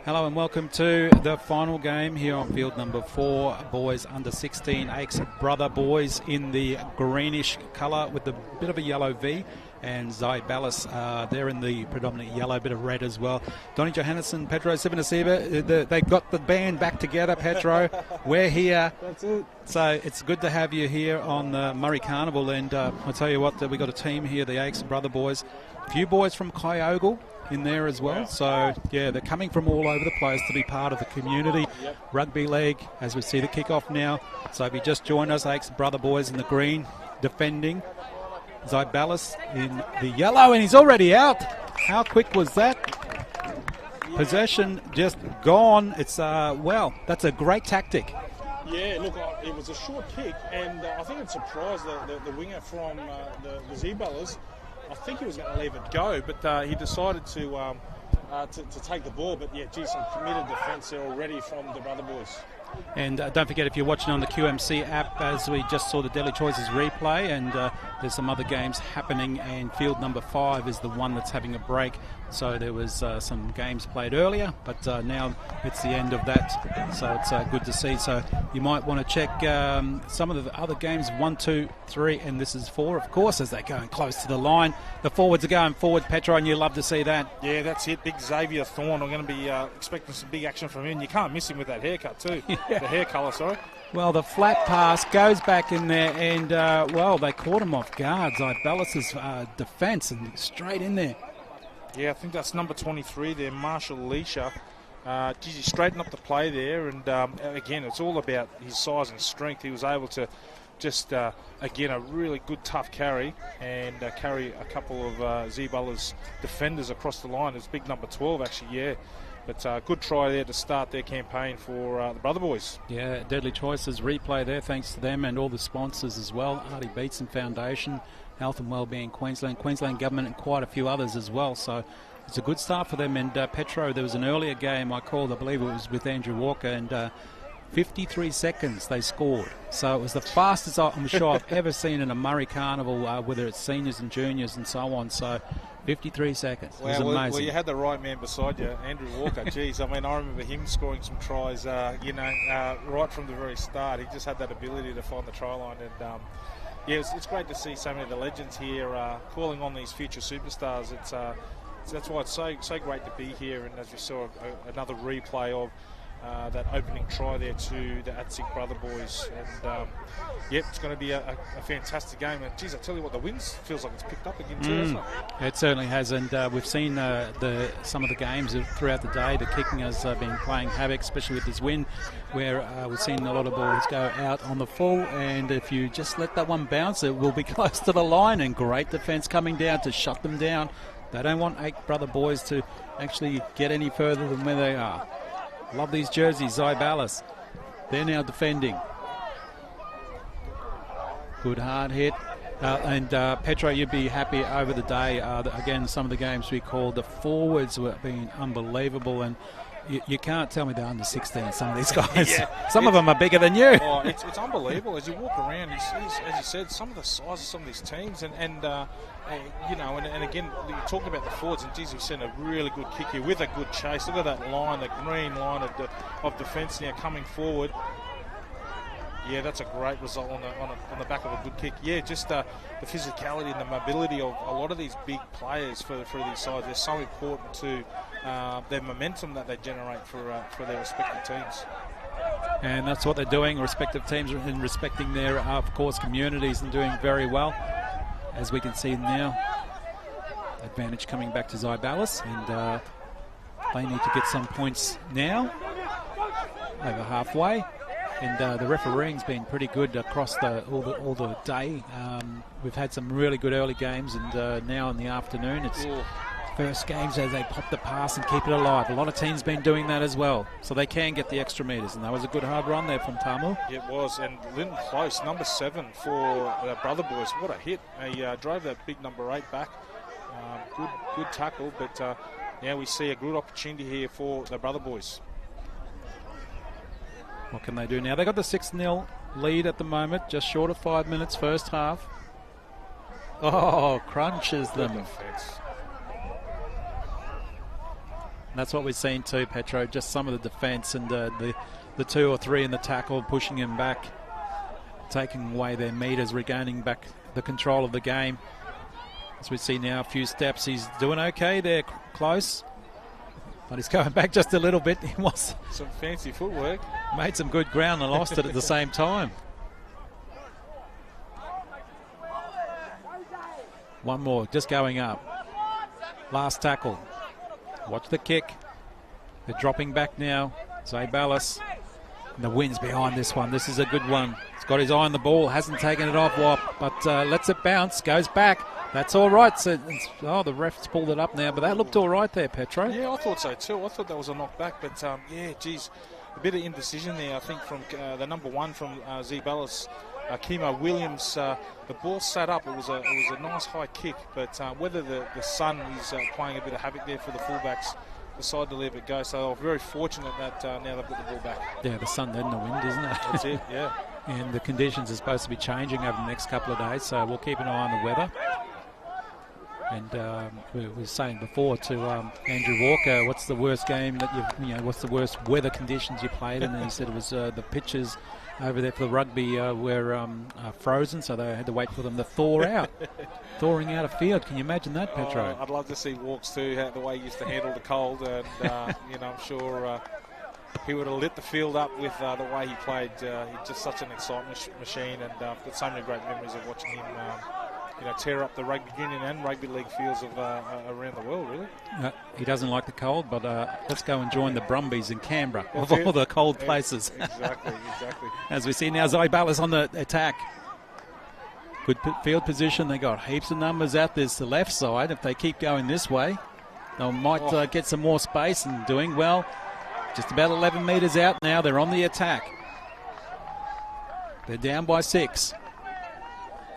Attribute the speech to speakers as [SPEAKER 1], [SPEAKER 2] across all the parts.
[SPEAKER 1] Hello and welcome to the final game here on field number 4. Boys under 16, ATSICHS brother boys in the greenish colour with a bit of a yellow V, and Zeibalas they're in the predominant yellow, bit of red as well. Donny Johannesson, Pedro Sivanasiva, they've got the band back together, Pedro. We're here.
[SPEAKER 2] That's it.
[SPEAKER 1] So it's good to have you here on Murray Carnival, and I'll tell you what, we've got a team here, the ATSICHS brother boys. A few boys from Kyogle in there as well. So yeah, they're coming from all over the place to be part of the community. Rugby league, as we see the kickoff now. So if you just joined us, ATSICHS brother boys in the green defending. Zeibalas in the yellow, and he's already out. How quick was that? Possession just gone. It's well, that's a great tactic.
[SPEAKER 2] Yeah, look, it was a short kick, and I think it surprised the winger from the Zeibalas. I think he was going to leave it go, but he decided to take the ball. But yeah, geez, some committed defence there already from the brother boys.
[SPEAKER 1] And don't forget, if you're watching on the QMC app, as we just saw the Daily Choices replay, and there's some other games happening, and field number 5 is the one that's having a break. So there was some games played earlier, but now it's the end of that. So it's good to see. So you might want to check some of the other games, 1, 2, 3, and this is 4, of course, as they're going close to the line. The forwards are going forward, Petro, and you love to see that.
[SPEAKER 2] Yeah, that's it. Big Xavier Thorne. I'm going to be expecting some big action from him. You can't miss him with that haircut too. The hair colour, sorry.
[SPEAKER 1] Well, the flat pass goes back in there, and, well, they caught him off guard. Zeibalas' defence, and straight in there.
[SPEAKER 2] Yeah, I think that's number 23 there, Marshall Leisha. He straightened up the play there, and again, it's all about his size and strength. He was able to just, again, a really good tough carry, and carry a couple of Zeibalas' defenders across the line. It's big number 12, actually, yeah. But good try there to start their campaign for the brother boys.
[SPEAKER 1] Yeah, Deadly Choices replay there, thanks to them and all the sponsors as well. Artie Beetson Foundation, Health and Wellbeing Queensland, Queensland Government, and quite a few others as well. So it's a good start for them. And Petro, there was an earlier game I called, I believe it was with Andrew Walker, and 53 seconds they scored. So it was the fastest I'm sure I've ever seen in a Murray Carnival, whether it's seniors and juniors and so on. So 53 seconds. It was amazing.
[SPEAKER 2] Well, you had the right man beside you, Andrew Walker. Geez, I mean, I remember him scoring some tries, right from the very start. He just had that ability to find the try line. And, yeah, it's great to see so many of the legends here calling on these future superstars. That's why it's so great to be here. And as we saw, another replay of that opening try there to the ATSICHS brother boys. And, it's going to be a fantastic game. And, geez, I tell you what, the winds feels like it's picked up again too, hasn't it?
[SPEAKER 1] It certainly has. And we've seen some of the games throughout the day. The kicking has been playing havoc, especially with this wind, where we've seen a lot of balls go out on the full. And if you just let that one bounce, it will be close to the line. And great defence coming down to shut them down. They don't want ATSICHS brother boys to actually get any further than where they are. Love these jerseys, Zeibalas. They're now defending. Good hard hit. And Petro, you'd be happy over the day. Again, some of the games we called, the forwards were being unbelievable. And you can't tell me they're under 16, some of these guys. Some of them are bigger than you.
[SPEAKER 2] Oh, it's unbelievable. As you walk around, you see, as you said, some of the size of some of these teams. And again, you're talking about the forwards, and geez, we've seen a really good kick here with a good chase. Look at that line, the green line of defence now coming forward. Yeah, that's a great result on the back of a good kick. Yeah, just the physicality and the mobility of a lot of these big players for these sides. They're so important to their momentum that they generate for their respective teams.
[SPEAKER 1] And that's what they're doing, respective teams, and respecting their, of course, communities, and doing very well. As we can see now, advantage coming back to Zeibalas, and they need to get some points now, over halfway. And the refereeing's been pretty good across all the day. We've had some really good early games, and now in the afternoon it's first games as they pop the pass and keep it alive. A lot of teams been doing that as well, so they can get the extra metres. And that was a good hard run there from Tamu.
[SPEAKER 2] It was, and Linton Close, number 7 for the brother boys. What a hit! He drove that big number 8 back. Good tackle, but now we see a good opportunity here for the brother boys.
[SPEAKER 1] What can they do now? They got the 6-0 lead at the moment, just short of 5 minutes first half. Oh, crunches them. And that's what we've seen too, Petro. Just some of the defence and the 2 or 3 in the tackle, pushing him back, taking away their metres, regaining back the control of the game. As we see now, a few steps. He's doing okay there, close. But he's going back just a little bit. He was
[SPEAKER 2] some fancy footwork.
[SPEAKER 1] Made some good ground and lost it at the same time. One more, just going up. Last tackle. Watch the kick. They're dropping back now. Zeibalas. And the wind's behind this one. This is a good one. He's got his eye on the ball. Hasn't taken it off, Wap. But lets it bounce. Goes back. That's all right. So, the ref's pulled it up now. But that looked all right there, Petro.
[SPEAKER 2] Yeah, I thought so too. I thought that was a knockback. But, yeah, geez, a bit of indecision there, I think, from the number 1 from Zeibalas. Kimo Williams, the ball sat up. It was a nice high kick, but whether the sun is playing a bit of havoc there for the fullbacks, decided to leave it go. So they're very fortunate that now they've got the ball back.
[SPEAKER 1] Yeah, the sun and the wind, isn't it?
[SPEAKER 2] That's it, yeah.
[SPEAKER 1] And the conditions are supposed to be changing over the next couple of days, so we'll keep an eye on the weather. And we were saying before to Andrew Walker, what's the worst game that what's the worst weather conditions you played in? And he said it was the pitches over there for the rugby were frozen, so they had to wait for them to thaw out. Thawing out a field. Can you imagine that, Petro?
[SPEAKER 2] I'd love to see Walks too, the way he used to handle the cold, and I'm sure he would have lit the field up with the way he played. He's just such an excitement machine, and I've got so many great memories of watching him tear up the rugby union and rugby league fields of around the world, really.
[SPEAKER 1] He doesn't like the cold, but let's go and join the Brumbies in Canberra, of all the cold places.
[SPEAKER 2] Exactly.
[SPEAKER 1] As we see now, Zeibalas on the attack. Good field position. They got heaps of numbers out this the left side. If they keep going this way, they might get some more space, and doing well. Just about 11 metres out now. They're on the attack. They're down by 6.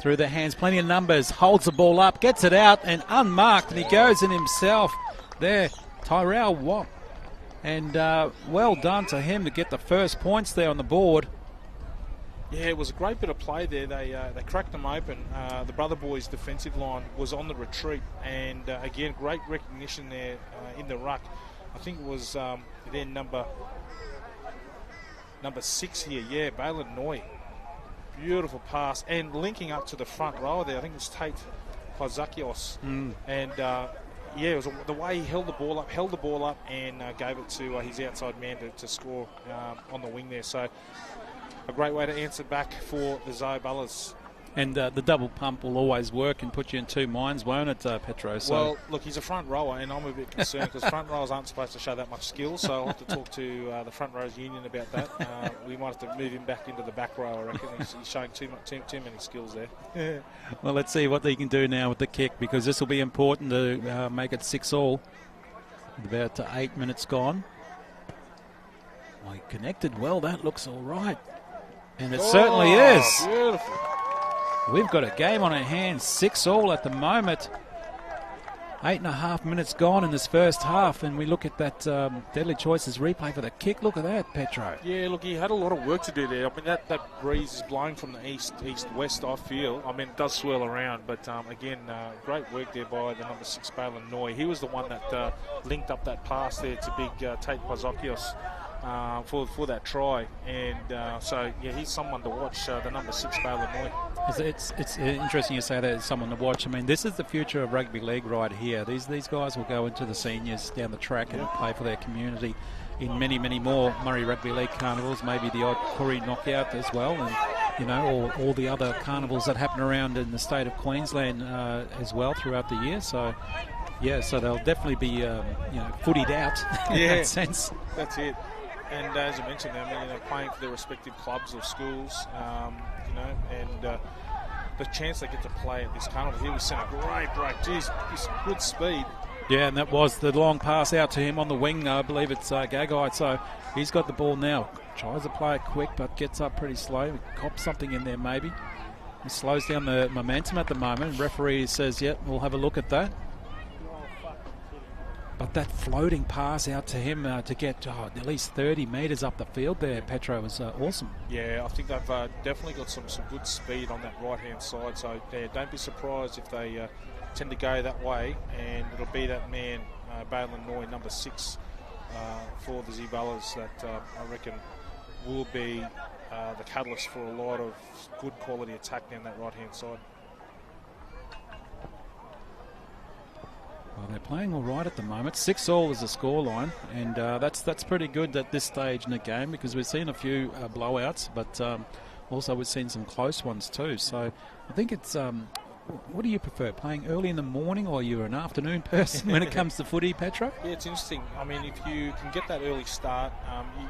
[SPEAKER 1] Through their hands, plenty of numbers, holds the ball up, gets it out and unmarked, and he goes in himself there, Tyrell Watt. And well done to him to get the first points there on the board.
[SPEAKER 2] Yeah, it was a great bit of play there. They cracked them open. The Brother Boys' defensive line was on the retreat, and again, great recognition there in the ruck. I think it was then number 6 here, yeah, Balin Noy. Beautiful pass, and linking up to the front row there, I think it was Tate Pazakios. And it was the way he held the ball up and gave it to his outside man to score on the wing there. So a great way to answer back for the Zeibalas.
[SPEAKER 1] And the double pump will always work and put you in two minds, won't it, Petro? So.
[SPEAKER 2] Well, look, he's a front rower, and I'm a bit concerned because front rowers aren't supposed to show that much skill, so I'll have to talk to the front rows union about that. We might have to move him back into the back row, I reckon. He's showing too many skills there.
[SPEAKER 1] Well, let's see what he can do now with the kick, because this will be important to make it 6-all. About 8 minutes gone. Well, he connected well. That looks all right. And it certainly is.
[SPEAKER 2] Beautiful.
[SPEAKER 1] We've got a game on our hands, 6-all at the moment. 8.5 minutes gone in this first half, and we look at that Deadly Choices replay for the kick. Look at that, Petro.
[SPEAKER 2] Yeah, look, he had a lot of work to do there. I mean, that breeze is blowing from the east-west, I feel. I mean, it does swirl around, but again, great work there by the number 6, Balin Noy. He was the one that linked up that pass there to big Tate Pazakios. For that try, and so yeah, he's someone to watch. The number 6, Balin Noy.
[SPEAKER 1] It's interesting you say that as someone to watch. I mean, this is the future of rugby league right here. These guys will go into the seniors down the track and play for their community in many more Murray Rugby League carnivals, maybe the odd Koori knockout as well, and all the other carnivals that happen around in the state of Queensland as well throughout the year. So. Yeah, so they'll definitely be footied out in that sense.
[SPEAKER 2] That's it. And as I mentioned, I mean, they're playing for their respective clubs or schools, and the chance they get to play at this carnival. Here we sent a great break. Geez, just good speed.
[SPEAKER 1] Yeah, and that was the long pass out to him on the wing. I believe it's Gagai. So he's got the ball now. Tries to play it quick, but gets up pretty slow. Cops something in there maybe. He slows down the momentum at the moment. Referee says, "Yep, we'll have a look at that." But that floating pass out to him to get at least 30 metres up the field there, Petro, was awesome.
[SPEAKER 2] Yeah, I think they've definitely got some good speed on that right-hand side. So, yeah, don't be surprised if they tend to go that way. And it'll be that man, Balin Noy, number 6, for the Zeibalas that I reckon will be the catalyst for a lot of good quality attack down that right-hand side.
[SPEAKER 1] Well, they're playing all right at the moment. 6-all is the scoreline, and that's pretty good at this stage in the game, because we've seen a few blowouts, but also we've seen some close ones too. So I think it's what do you prefer, playing early in the morning, or you're an afternoon person when it comes to footy, Petro?
[SPEAKER 2] Yeah, it's interesting. I mean, if you can get that early start,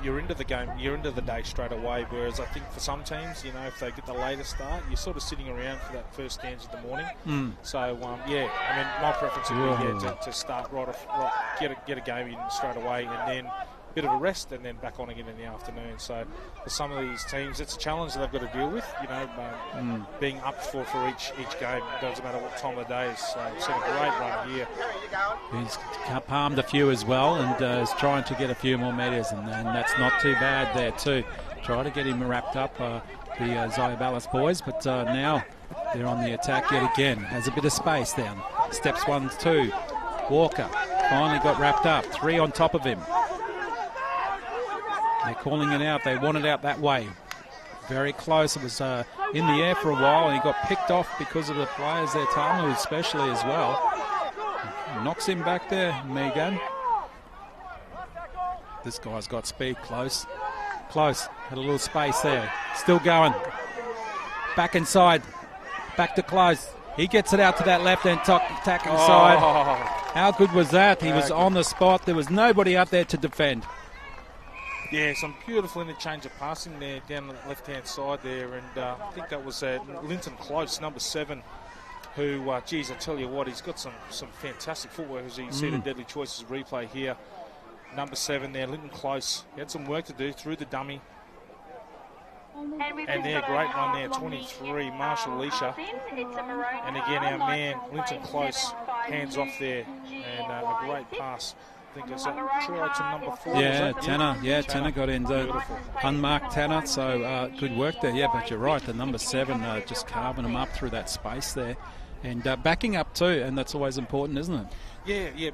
[SPEAKER 2] you're into the game, you're into the day straight away. Whereas I think for some teams, you know, if they get the later start, you're sort of sitting around for that first dance of the morning. So, yeah, I mean, my preference would be to start right off, get a game in straight away, and then bit of a rest, and then back on again in the afternoon. So for some of these teams, it's a challenge that they've got to deal with, you know, being up for each game. It doesn't matter what time of the day is. So it's a great run here.
[SPEAKER 1] He's palmed a few as well, and is trying to get a few more metres, and that's not too bad there too. Try to get him wrapped up, the Zeibalas boys, but now they're on the attack yet again. Has a bit of space down. Steps 1, 2. Walker finally got wrapped up. 3 on top of him. They're calling it out. They want it out that way. Very close. It was in the air for a while, and he got picked off because of the players there, Tamu especially as well. Knocks him back there, Megan. This guy's got speed. Close. Had a little space there. Still going. Back inside. Back to Close. He gets it out to that left-hand attacking side. How good was that? He was on the spot. There was nobody out there to defend.
[SPEAKER 2] Yeah, some beautiful interchange of passing there down the left-hand side there, and I think that was Linton Close, number 7, who, geez, I tell you what, he's got some fantastic footwork, as you see the Deadly Choices replay here. Number 7 there, Linton Close. He had some work to do through the dummy. And there, great run there, 23, Marshall Leisha. And again, our man, Linton Close, hands off there, and a great pass. I think it's try to number 4.
[SPEAKER 1] Yeah, Tanner. Yeah, Tanner got in. Unmarked Tanner, so good work there. Yeah, but you're right, the number 7 just carving them up through that space there. And backing up too, and that's always important, isn't it?
[SPEAKER 2] Yeah,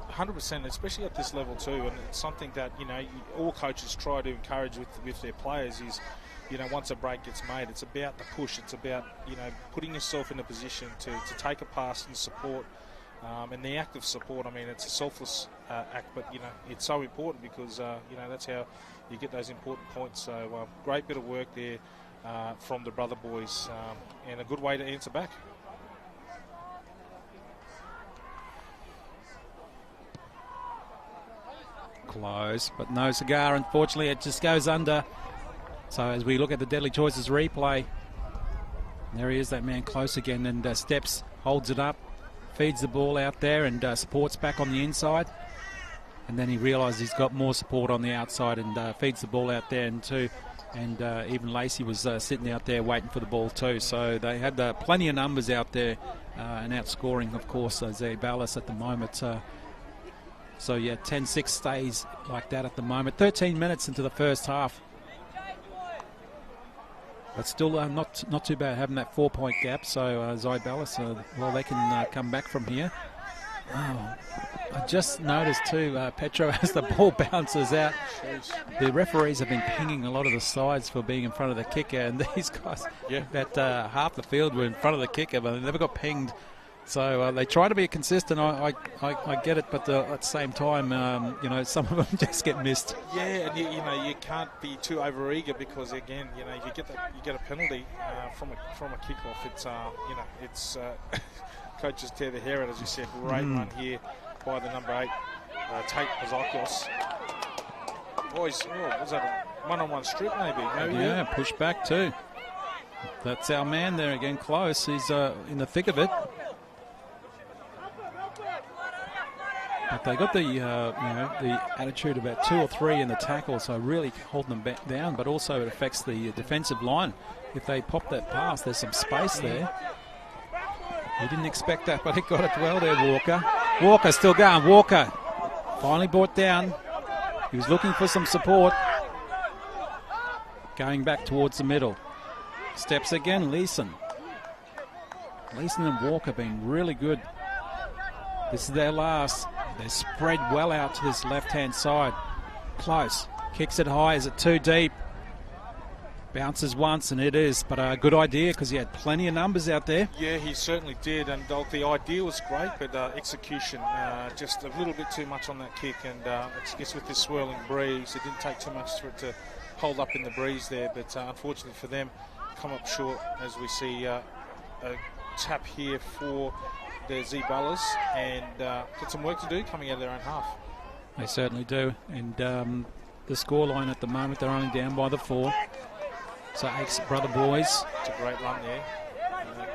[SPEAKER 2] 100%, especially at this level too. And it's something that, you know, all coaches try to encourage with their players is, you know, once a break gets made, it's about the push. It's about, you know, putting yourself in a position to take a pass and support. And the act of support, I mean, it's a selfless act, but, you know, it's so important because, you know, that's how you get those important points. So great bit of work there from the brother boys, and a good way to answer back.
[SPEAKER 1] Close, but no cigar. Unfortunately, it just goes under. So as we look at the Deadly Choices replay, there he is, that man Close again, and steps, holds it up, feeds the ball out there, and supports back on the inside. And then he realises he's got more support on the outside, and feeds the ball out there and too. And even Lacey was sitting out there waiting for the ball too. So they had plenty of numbers out there, and outscoring, of course, Zeibalas at the moment. So yeah, 10-6 stays like that at the moment. 13 minutes into the first half. But still not too bad having that 4-point gap. So Zeibalas, well, they can come back from here. Oh, I just noticed too, Petro, as the ball bounces out, the referees have been pinging a lot of the sides for being in front of the kicker, and these guys, about half the field were in front of the kicker, but they never got pinged. So they try to be consistent. I get it, but at the same time, you know, some of them just get missed.
[SPEAKER 2] Yeah, and you know, you can't be too overeager because, again, you know, you get a penalty from a kickoff. It's you know, it's coaches tear their hair out, as you said. Great run here by the number 8, Tate Pazakos. Was that a one-on-one strip maybe?
[SPEAKER 1] Yeah, push back too. That's our man there again, Close. He's in the thick of it. But they got the you know, the attitude about 2 or 3 in the tackle, so really holding them back down. But also it affects the defensive line. If they pop that pass, there's some space there. He didn't expect that, but he got it well there, Walker. Walker still going. Walker finally brought down. He was looking for some support. Going back towards the middle. Steps again, Leeson. Leeson and Walker being really good. This is their last. They're spread well out to this left-hand side. Close. Kicks it high. Is it too deep? Bounces once, and it is. But a good idea because he had plenty of numbers out there.
[SPEAKER 2] Yeah, he certainly did. And the idea was great, but execution just a little bit too much on that kick. And I guess with this swirling breeze, it didn't take too much for it to hold up in the breeze there. But unfortunately for them, come up short as we see a tap here for the Zeibalas, and got some work to do coming out of their own half.
[SPEAKER 1] They certainly do. And the scoreline at the moment, they're only down by the 4. So ATSICHS brother boys.
[SPEAKER 2] It's a great run there.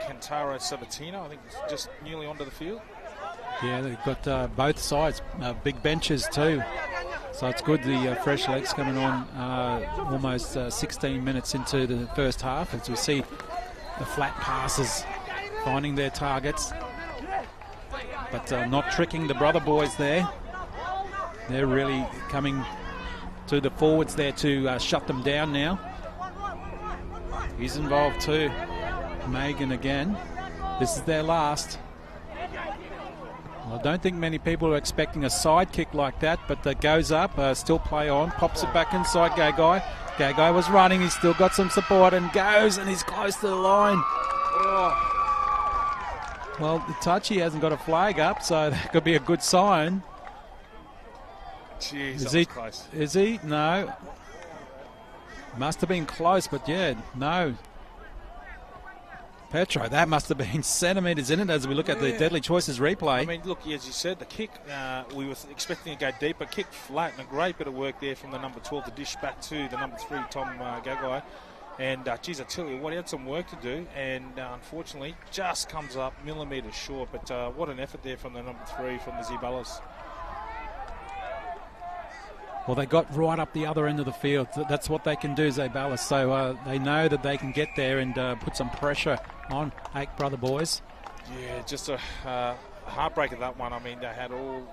[SPEAKER 2] Kentaro Sabatino, I think, is just nearly onto the field.
[SPEAKER 1] Yeah, they've got both sides, big benches too. So it's good the fresh legs coming on almost 16 minutes into the first half as we see the flat passes finding their targets. But not tricking the brother boys there. They're really coming to the forwards there to shut them down now. He's involved too. Megan again. This is their last. Well, I don't think many people are expecting a side kick like that, but that goes up, still play on, pops it back inside Gagai. Gagai was running, he's still got some support and goes, and he's close to the line. Oh. Well, Itachi hasn't got a flag up, so that could be a good sign.
[SPEAKER 2] Jeez,
[SPEAKER 1] is he close? Is he? No. Must have been close, but yeah, no. Petro, that must have been centimetres in it as we look at the Deadly Choices replay.
[SPEAKER 2] I mean, look, as you said, the kick, we were expecting to go deeper. Kick flat, and a great bit of work there from the number 12 to dish back to the number 3, Tom Gagai. And, geez, I tell you what, he had some work to do, and unfortunately just comes up millimetres short. But what an effort there from the number 3 from the Zeibalas.
[SPEAKER 1] Well, they got right up the other end of the field. That's what they can do, Zeibalas. So they know that they can get there and put some pressure on ATSICHS brother boys.
[SPEAKER 2] Yeah, just a heartbreaker, that one. I mean, they had all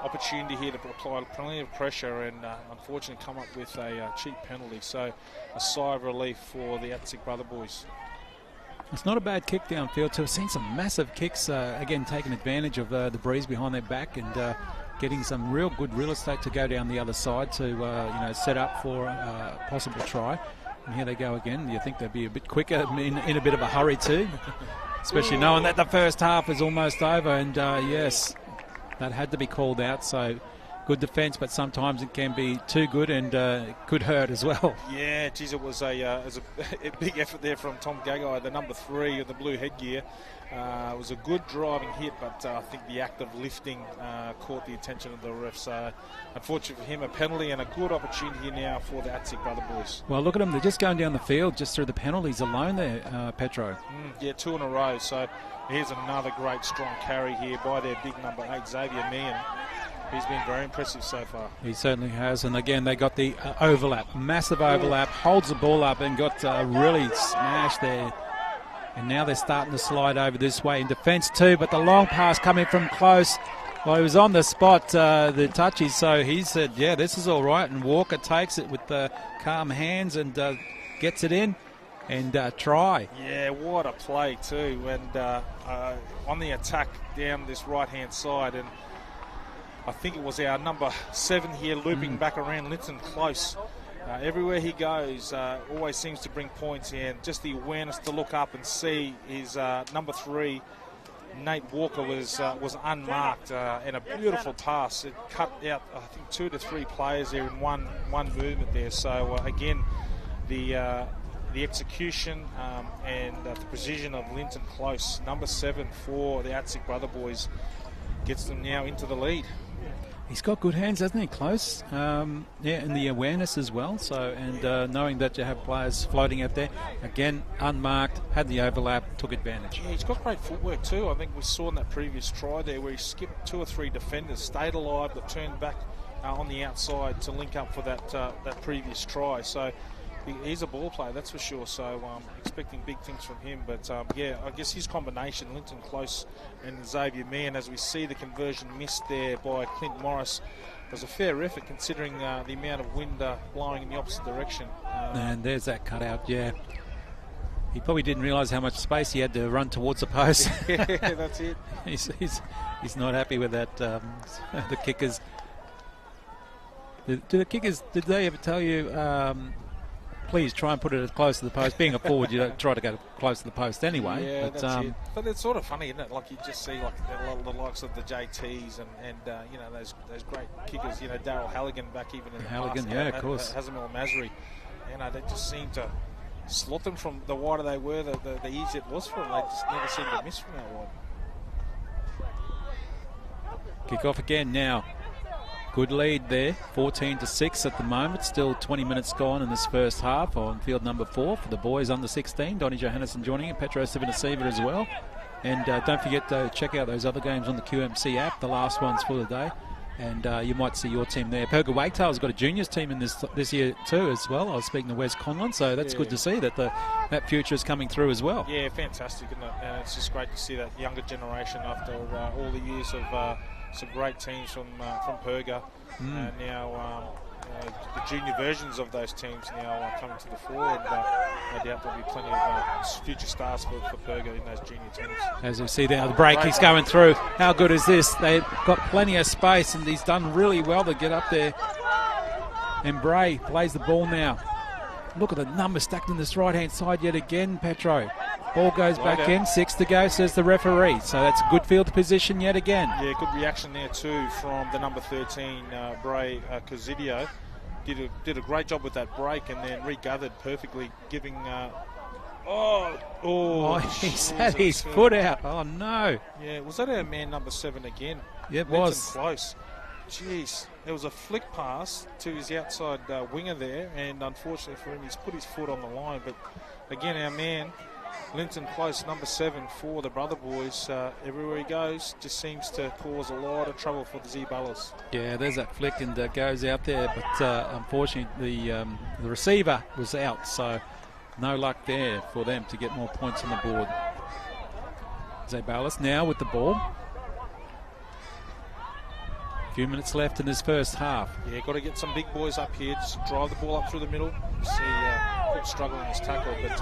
[SPEAKER 2] opportunity here to apply plenty of pressure and unfortunately come up with a cheap penalty. So a sigh of relief for the ATSICHS brother boys.
[SPEAKER 1] It's not a bad kick downfield too. I've seen some massive kicks, again, taking advantage of the breeze behind their back and getting some real good real estate to go down the other side to set up for a possible try. And here they go again. You think they'd be a bit quicker in a bit of a hurry too, especially knowing that the first half is almost over. And yes, that had to be called out. So good defence, but sometimes it can be too good and could hurt as well.
[SPEAKER 2] Yeah, geez, it was a big effort there from Tom Gagai, the number 3 of the blue headgear. It was a good driving hit, but I think the act of lifting caught the attention of the refs. So, unfortunately for him, a penalty and a good opportunity now for the ATSICHS brother boys.
[SPEAKER 1] Well, look at them. They're just going down the field just through the penalties alone there, Petro.
[SPEAKER 2] Yeah, 2 in a row. So, here's another great strong carry here by their big number 8, Xavier Meehan. He's been very impressive so far.
[SPEAKER 1] He certainly has. And again, they got the overlap, massive overlap, holds the ball up and got really smashed there. And now they're starting to slide over this way in defence too, but the long pass coming from close. Well, he was on the spot, the touchy, so he said, yeah, this is all right. And Walker takes it with calm hands and gets it in and try.
[SPEAKER 2] Yeah, what a play too. And on the attack down this right-hand side, and I think it was our number 7 here looping back around Linton Close. Everywhere he goes, always seems to bring points in. Just the awareness to look up and see his number 3, Nate Walker, was unmarked, and a beautiful pass. It cut out, I think, 2 to 3 players there in one movement there. So again, the execution and the precision of Linton Close, number 7 for the ATSICHS brother boys, gets them now into the lead.
[SPEAKER 1] He's got good hands, hasn't he, Close? Yeah, and the awareness as well. So, and knowing that you have players floating out there, again, unmarked, had the overlap, took advantage.
[SPEAKER 2] Yeah, he's got great footwork too. I think we saw in that previous try there where he skipped 2 or 3 defenders, stayed alive, but turned back on the outside to link up for that previous try. So he's a ball player, that's for sure. So expecting big things from him. But yeah, I guess his combination, Linton Close and Xavier Meehan, as we see the conversion missed there by Clint Morris, was a fair effort considering the amount of wind blowing in the opposite direction.
[SPEAKER 1] And there's that cutout, yeah. He probably didn't realise how much space he had to run towards the post.
[SPEAKER 2] Yeah, that's it.
[SPEAKER 1] He's not happy with that. The kickers. Do the kickers? Did they ever tell you? Please try and put it as close to the post. Being a forward, you don't try to go close to the post anyway.
[SPEAKER 2] Yeah,
[SPEAKER 1] but,
[SPEAKER 2] that's it. But it's sort of funny, isn't it? Like you just see like the likes of the JTs and you know those great kickers. You know, Daryl Halligan back even in the
[SPEAKER 1] Halligan,
[SPEAKER 2] past.
[SPEAKER 1] yeah, of course.
[SPEAKER 2] Hazem El Masri. You know, they just seem to slot them from the wider they were, the easier it was for them. They just never seem to miss from out wide.
[SPEAKER 1] Kick off again now. Good lead there, 14-6 at the moment. Still 20 minutes gone in this first half on field number 4 for the boys under 16. Donnie Johannesson joining it, Petro Sivanasiva as well. And don't forget to check out those other games on the QMC app, the last ones for the day. And you might see your team there. Perga Wagtail's got a juniors team in this year too as well. I was speaking to Wes Conlon, so that's good to see that that future is coming through as well.
[SPEAKER 2] Yeah, fantastic, isn't it? It's just great to see that younger generation after all the years of some great teams from Perga, and now the junior versions of those teams now coming to the fore, and no doubt there'll be plenty of future stars for Perga in those junior teams.
[SPEAKER 1] As you see there, the break he's going through. How good is this? They've got plenty of space, and he's done really well to get up there. And Bray plays the ball now. Look at the numbers stacked on this right-hand side yet again, Petro. Ball goes back in, 6 to go, says the referee. So that's a good field position yet again.
[SPEAKER 2] Yeah, good reaction there too from the number 13, Bray Cozidio. Did a great job with that break and then regathered perfectly, giving...
[SPEAKER 1] he's had his foot out. Oh, no.
[SPEAKER 2] Yeah, was that our man number 7 again?
[SPEAKER 1] Yeah, it was.
[SPEAKER 2] Close. Jeez, there was a flick pass to his outside winger there, and unfortunately for him, he's put his foot on the line. But again, our man... Linton Close, number 7 for the Brother Boys. Everywhere he goes, just seems to cause a lot of trouble for the Zeibalas.
[SPEAKER 1] Yeah, there's that flick and goes out there, but unfortunately the receiver was out, so no luck there for them to get more points on the board. Zeibalas now with the ball. A few minutes left in this first half.
[SPEAKER 2] Yeah, got to get some big boys up here. Just drive the ball up through the middle. You see Cook struggling in his tackle, but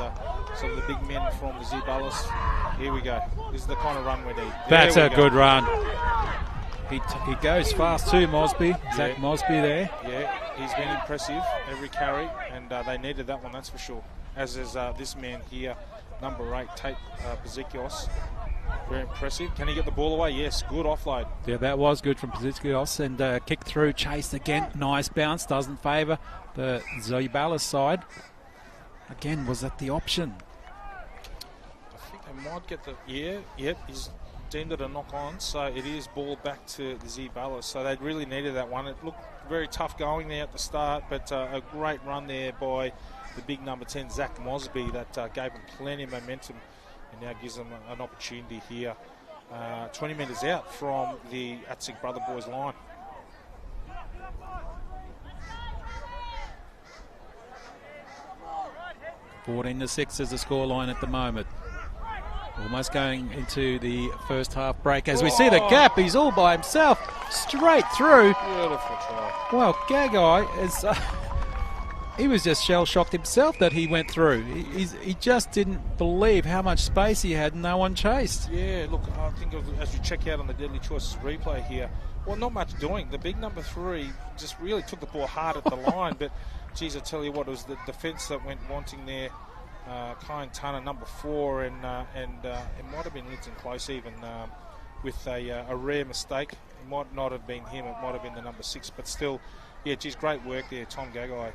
[SPEAKER 2] some of the big men from the Zeibalas. Here we go. This is the kind of run we need.
[SPEAKER 1] That's a good run. He goes fast too, Mosby. Zach Mosby there.
[SPEAKER 2] Yeah, he's been impressive every carry, and they needed that one, that's for sure. As is this man here, number 8, Tate Pazikios. Very impressive. Can he get the ball away? Yes, good offload.
[SPEAKER 1] Yeah, that was good from Pazikios, and kick through, chased again. Nice bounce, doesn't favour the Zeibalas side. Again, was that the option?
[SPEAKER 2] I think they might get the... Yeah, he's deemed it a knock-on, so it is ball back to the Zeibalas. So they really needed that one. It looked very tough going there at the start, but a great run there by the big number 10, Zach Mosby, that gave him plenty of momentum and now gives them an opportunity here. 20 metres out from the ATSICHS Brother Boys line.
[SPEAKER 1] (14-6) is the scoreline at the moment. Almost going into the first half break as we see the gap. He's all by himself, straight through.
[SPEAKER 2] Beautiful try.
[SPEAKER 1] Well, Gagai is... he was just shell-shocked himself that he went through. He just didn't believe how much space he had and no one chased.
[SPEAKER 2] Yeah, look, I think as we check out on the Deadly Choices replay here, well, not much doing. The big number 3 just really took the ball hard at the line, but, geez, I tell you what, it was the defence that went wanting there. Kyan Tunner, number 4, and it might have been Linton Close even with a rare mistake. It might not have been him, it might have been the number 6, but still, yeah, geez, great work there, Tom Gagai.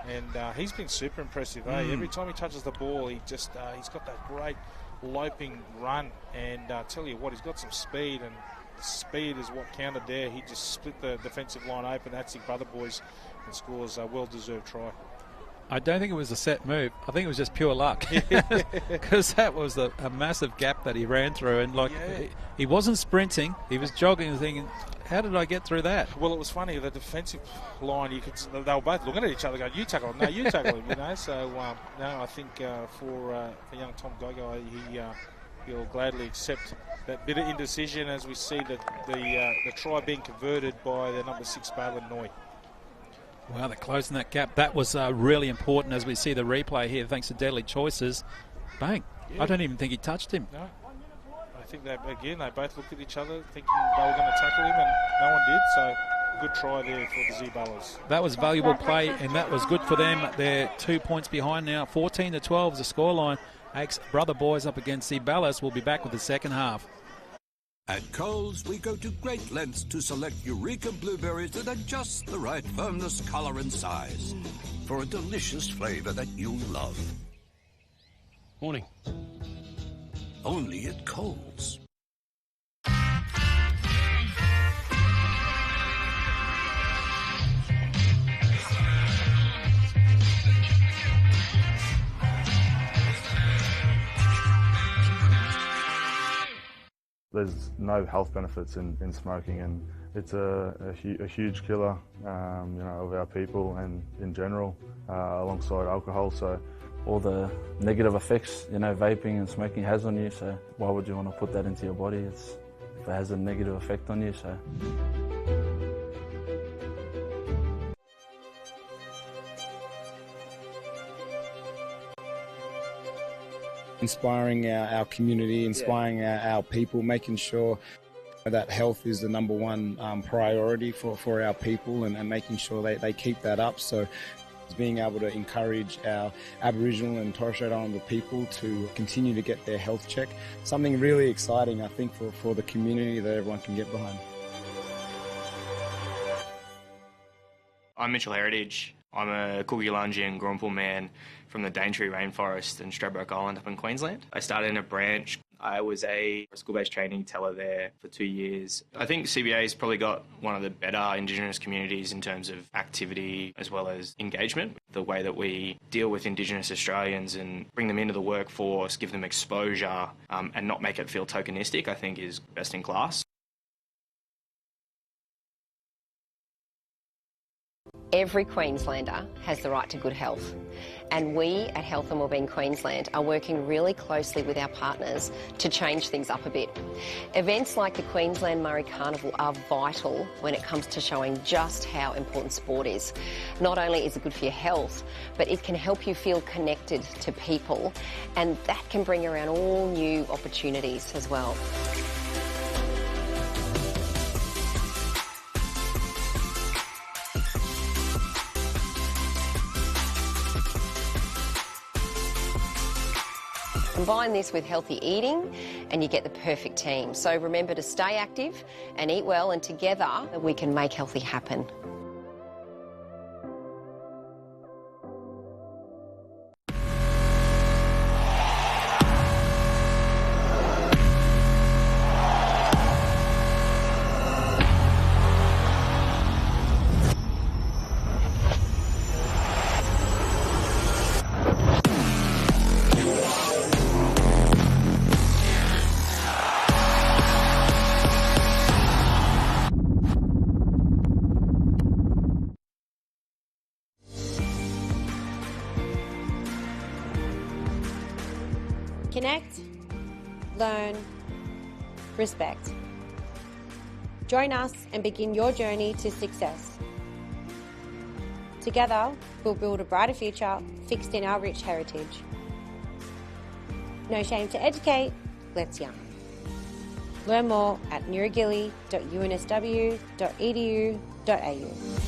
[SPEAKER 2] And he's been super impressive. Every time he touches the ball, he's got that great loping run. And tell you what, he's got some speed, and speed is what counted there. He just split the defensive line open. That's his Brother Boys, and scores a well-deserved try.
[SPEAKER 1] I don't think it was a set move. I think it was just pure luck, because that was a massive gap that he ran through, and he wasn't sprinting. He was jogging and thinking, how did I get through that?
[SPEAKER 2] Well, it was funny. The defensive line, they were both looking at each other going, you tackle him, no, you tackle him, you know. So, no, I think for young Tom Gagai, he'll gladly accept that bit of indecision as we see the try being converted by the number 6, Balin Noy.
[SPEAKER 1] Wow, they're closing that gap. That was really important as we see the replay here, thanks to Deadly Choices. bang.
[SPEAKER 2] Yeah.
[SPEAKER 1] I don't even think he touched him.
[SPEAKER 2] No. I think they both looked at each other thinking they were going to tackle him, and no one did, so good try there for the Zeibalas.
[SPEAKER 1] That was valuable play, and that was good for them. They're 2 points behind now. 14-12 is the scoreline. ATSICHS Brother Boys up against Zeibalas. We'll be back with the second half.
[SPEAKER 3] At Coles, we go to great lengths to select Eureka blueberries that are just the right firmness, colour and size for a delicious flavour that you'll love.
[SPEAKER 4] Morning.
[SPEAKER 3] Only at Coles.
[SPEAKER 5] There's no health benefits in smoking, and it's a huge killer, of our people and in general, alongside alcohol. So
[SPEAKER 6] all the negative effects, vaping and smoking has on you. So why would you want to put that into your body? If it has a negative effect on you. So.
[SPEAKER 7] Inspiring our community, inspiring our people, making sure that health is the number one priority for our people, and making sure they keep that up. So being able to encourage our Aboriginal and Torres Strait Islander people to continue to get their health check. Something really exciting, I think, for the community that everyone can get behind.
[SPEAKER 8] I'm Mitchell Heritage. I'm a Coogee and Grumple man from the Daintree Rainforest in Stradbroke Island up in Queensland. I started in a branch. I was a school-based training teller there for 2 years. I think CBA's probably got one of the better Indigenous communities in terms of activity as well as engagement. The way that we deal with Indigenous Australians and bring them into the workforce, give them exposure, and not make it feel tokenistic, I think is best in class.
[SPEAKER 9] Every Queenslander has the right to good health, and we at Health and Wellbeing Queensland are working really closely with our partners to change things up a bit. Events like the Queensland Murray Carnival are vital when it comes to showing just how important sport is. Not only is it good for your health, but it can help you feel connected to people, and that can bring around all new opportunities as well. Combine this with healthy eating and you get the perfect team. So remember to stay active and eat well, and together we can make healthy happen.
[SPEAKER 10] Connect, learn, respect. Join us and begin your journey to success. Together, we'll build a brighter future fixed in our rich heritage. No shame to educate, let's yarn. Learn more at newragilly.unsw.edu.au.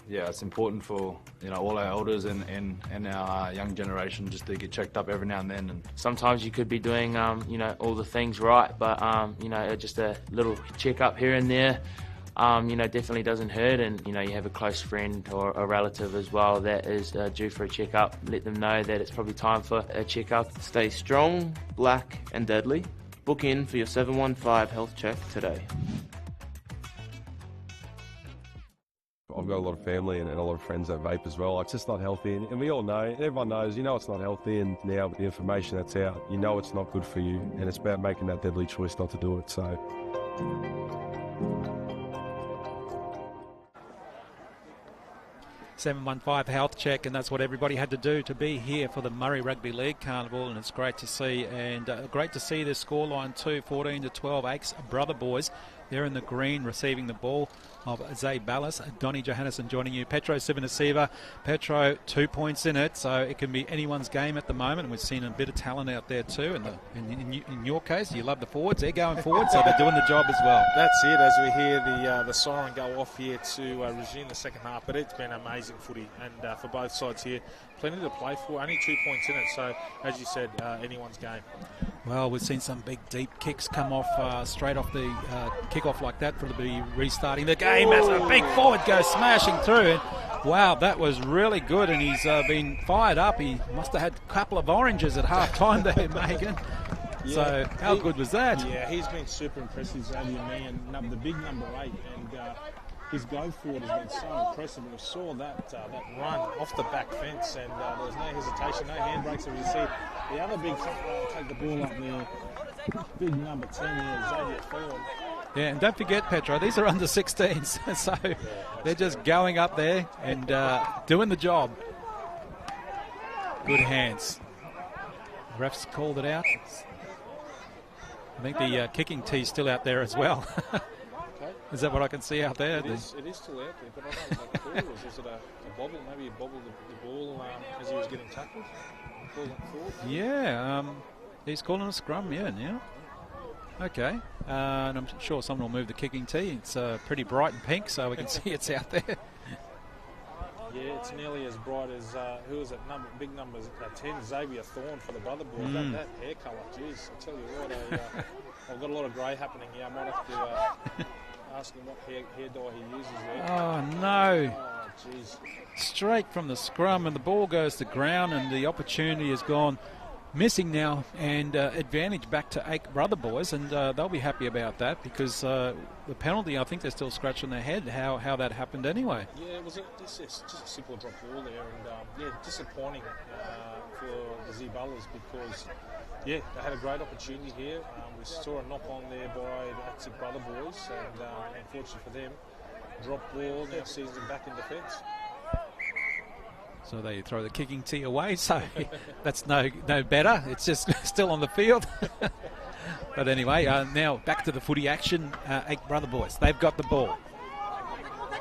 [SPEAKER 11] Yeah, it's important for all our elders and our young generation just to get checked up every now and then. And
[SPEAKER 12] sometimes you could be doing all the things right, but just a little check up here and there definitely doesn't hurt. And you have a close friend or a relative as well that is due for a checkup. Let them know that it's probably time for a checkup. Stay strong, black and deadly. Book in for your 715 health check today.
[SPEAKER 13] I've got a lot of family and a lot of friends that vape as well. It's just not healthy, and we all know, everyone knows, it's not healthy, and now with the information that's out, it's not good for you, and it's about making that deadly choice not to do it, so.
[SPEAKER 1] .715 health check, and that's what everybody had to do to be here for the Murray Rugby League Carnival, and it's great to see, and great to see the scoreline too, 14-12, ATSICHS Brother Boys there in the green, receiving the ball of Zeibalas. Donny Johannesson joining you. Petro Sivanasiva. Petro 2 points in it, so it can be anyone's game at the moment. We've seen a bit of talent out there too. In your case, you love the forwards. They're going forward, so they're doing the job as well.
[SPEAKER 2] That's it, as we hear the siren go off here to resume the second half. But it's been amazing footy, and for both sides here, plenty to play for. Only 2 points in it, so as you said, anyone's game.
[SPEAKER 1] Well, we've seen some big deep kicks come off straight off the kick-off like that for the restarting the game as a big forward goes smashing through. Wow, that was really good, and he's been fired up. He must have had a couple of oranges at half-time there, Megan.
[SPEAKER 14] Yeah,
[SPEAKER 1] so how good was that?
[SPEAKER 14] Yeah, he's been super impressive, Xavier Me, and the big number 8, and his go forward has been so impressive. We saw that
[SPEAKER 2] Run off the back fence, and there was no hesitation, no handbrakes, as you see. The other big take the ball up there, big number 10 there, Xavier Thorne.
[SPEAKER 1] Yeah, and don't forget, Petro, these are under 16s, so they're just going up there and doing the job. Good hands. Refs called it out. I think the kicking tee's still out there as well. Is that what I can see out there?
[SPEAKER 2] It is still out there, but I don't know what the call was. Was it a bobble? Maybe he bobbled the ball as he was getting tackled?
[SPEAKER 1] Yeah, he's calling a scrum, now. Okay, and I'm sure someone will move the kicking tee. It's pretty bright and pink, so we can see it's out there.
[SPEAKER 2] Yeah, it's nearly as bright as, who is it, big numbers, 10, Xavier Thorne for the Brother Boys. That hair colour, jeez, I tell you what, I've got a lot of grey happening here. I might have to ask him what hair dye he uses there.
[SPEAKER 1] Oh, no.
[SPEAKER 2] Oh, jeez.
[SPEAKER 1] Straight from the scrum, and the ball goes to ground, and the opportunity has gone missing now, and advantage back to ATSICHS Brother Boys, and they'll be happy about that, because the penalty, I think they're still scratching their head how that happened anyway.
[SPEAKER 2] Yeah, it was just a simple drop ball there, and disappointing for the Zeibalas, because they had a great opportunity here. We saw a knock on there by the ATSICHS Brother Boys, and unfortunately for them, drop ball now sees them back in defence.
[SPEAKER 1] So they throw the kicking tee away, so that's no better. It's just still on the field. But anyway, now back to the footy action. ATSICHS Brother Boys, they've got the ball.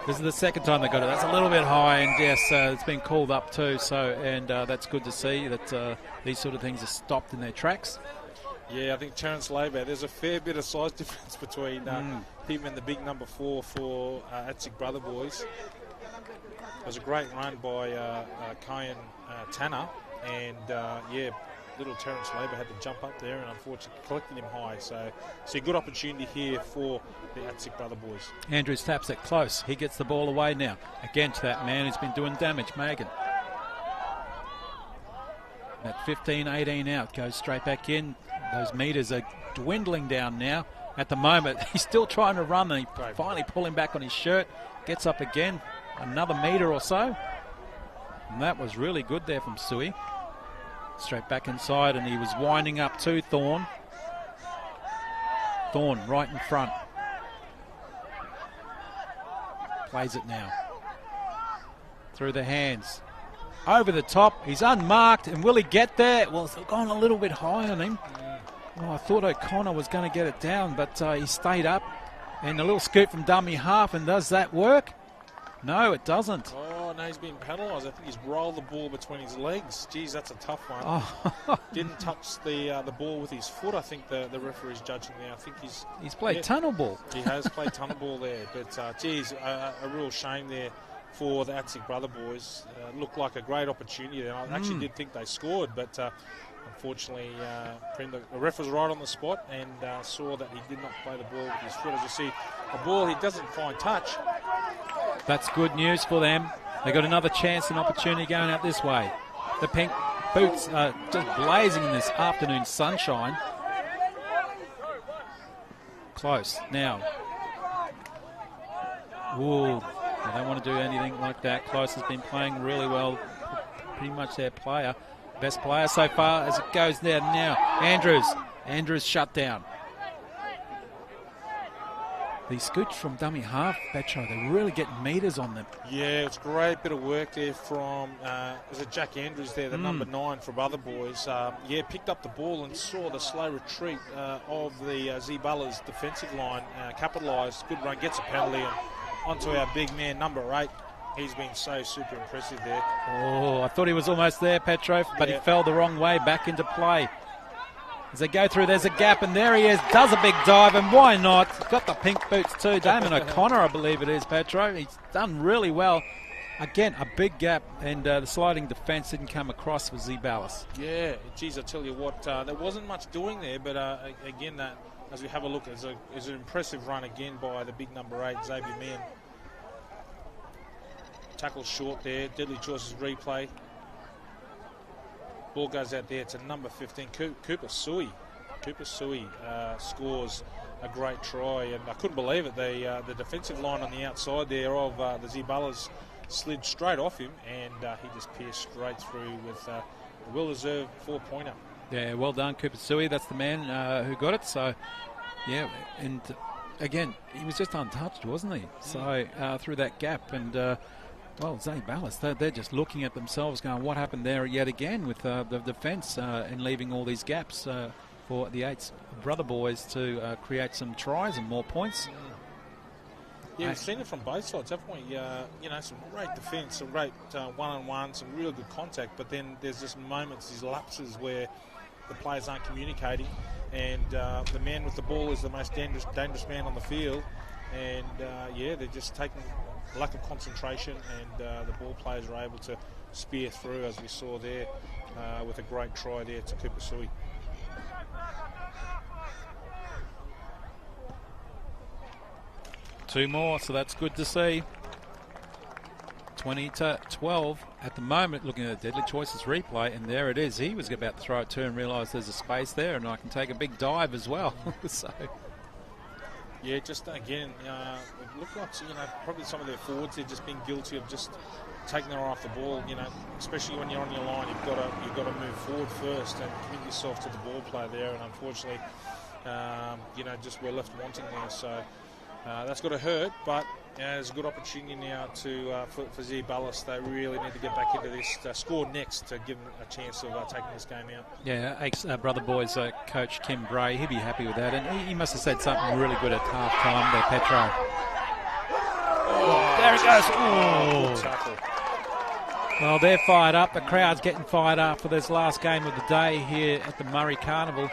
[SPEAKER 1] This is the second time they got it. That's a little bit high, and yes, it's been called up too. So, and that's good to see that these sort of things are stopped in their tracks.
[SPEAKER 2] Yeah, I think Terence Labour, there's a fair bit of size difference between him and the big number 4 for ATSICHS Brother Boys. It was a great run by Kyan Tanner, and little Terence Labour had to jump up there and unfortunately collected him high. So a good opportunity here for the ATSICHS Brother Boys.
[SPEAKER 1] Andrews taps it close. He gets the ball away now. Again to that man who's been doing damage, Megan. At 15-18 out, goes straight back in. Those metres are dwindling down now. At the moment, he's still trying to run, and he finally pull him back on his shirt. Gets up again. Another metre or so, and that was really good there from Sui. Straight back inside, and he was winding up to Thorne. Thorne right in front. Plays it now. Through the hands. Over the top. He's unmarked, and will he get there? Well, it's gone a little bit high on him. Oh, I thought O'Connor was going to get it down, but he stayed up. And a little scoop from dummy half, and does that work? No, it doesn't.
[SPEAKER 2] Oh, no, he's been penalised. I think he's rolled the ball between his legs. Geez, that's a tough one.
[SPEAKER 1] Oh.
[SPEAKER 2] Didn't touch the ball with his foot, I think the referee's judging there. I think
[SPEAKER 1] he's played tunnel ball.
[SPEAKER 2] He has played tunnel ball there. But, a real shame there for the ATSICHS Brother Boys. Looked like a great opportunity there. I actually did think they scored, but unfortunately, the ref was right on the spot and saw that he did not play the ball with his foot. As you see, a ball he doesn't find touch.
[SPEAKER 1] That's good news for them. They got another chance and opportunity going out this way. The pink boots are just blazing in this afternoon sunshine. Close now. Ooh, they don't want to do anything like that. Close has been playing really well. Pretty much their player. Best player so far as it goes there now. Andrews shut down. The scooch from dummy half, Petro, they're really getting meters on them.
[SPEAKER 2] Yeah, it's a great bit of work there from, was it Jack Andrews there, the number 9 from other boys. Picked up the ball and saw the slow retreat of the Zeibalas defensive line, capitalised, good run, gets a penalty, and onto our big man, number 8. He's been so super impressive there.
[SPEAKER 1] Oh, I thought he was almost there, Petro, but he fell the wrong way, back into play. As they go through, there's a gap, and there he is, does a big dive, and why not? Got the pink boots too. Damon O'Connor, I believe it is, Petro. He's done really well. Again, a big gap, and the sliding defence didn't come across with Zeibalas.
[SPEAKER 2] Yeah, geez, I tell you what, there wasn't much doing there, but again, as we have a look, it's an impressive run again by the big number 8, Xavier Meehan. Tackle short there, deadly choices replay. Ball goes out there to number 15, Cooper Sui. Cooper Sui scores a great try, and I couldn't believe it. The defensive line on the outside there of the Zeibalas slid straight off him, and he just pierced straight through with a well-deserved 4-pointer.
[SPEAKER 1] Yeah, well done, Cooper Sui. That's the man who got it. So, yeah, and again, he was just untouched, wasn't he? So, through that gap, and... well, Zeibalas, they're just looking at themselves going, what happened there yet again with the defence and leaving all these gaps for the Eights brother boys to create some tries and more points.
[SPEAKER 2] Yeah, we've seen it from both sides, haven't we? Some great defence, some great one-on-one, some real good contact, but then there's just moments, these lapses where the players aren't communicating, and the man with the ball is the most dangerous man on the field, and they're just taking lack of concentration, and the ball players are able to spear through, as we saw there, with a great try there to Cooper Sui.
[SPEAKER 1] Two more, so that's good to see. 20-12 at the moment, looking at the deadly choices replay, and there it is. He was about to throw it to and realised there's a space there, and I can take a big dive as well. So.
[SPEAKER 2] Yeah, just again, it looked like probably some of their forwards they've just been guilty of just taking their eye off the ball. Especially when you're on your line, you've got to move forward first and commit yourself to the ball play there. And unfortunately, just we're left wanting there. So that's got to hurt. But there's a good opportunity now for Zeibalas. They really need to get back into this, score next to give them a chance of taking this game out.
[SPEAKER 1] Yeah, brother boys coach Kim Bray, he'd be happy with that, and he must have said something really good at half time there, Petro. There it goes. Well, they're fired up. The crowd's getting fired up for this last game of the day here at the Murray Carnival.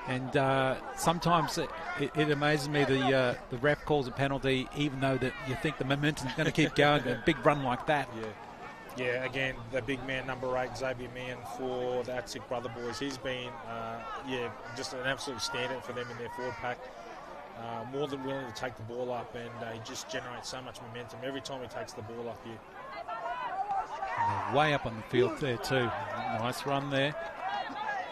[SPEAKER 1] And sometimes it amazes me the ref calls a penalty, even though that you think the momentum's going to keep going. A big run like that.
[SPEAKER 2] Yeah. Again, the big man, number 8, Xavier Meehan for the ATSICHS brother boys. He's been, just an absolute standout for them in their forward pack. More than willing to take the ball up, and he just generates so much momentum every time he takes the ball up here.
[SPEAKER 1] And they're way up on the field there too. Nice run there.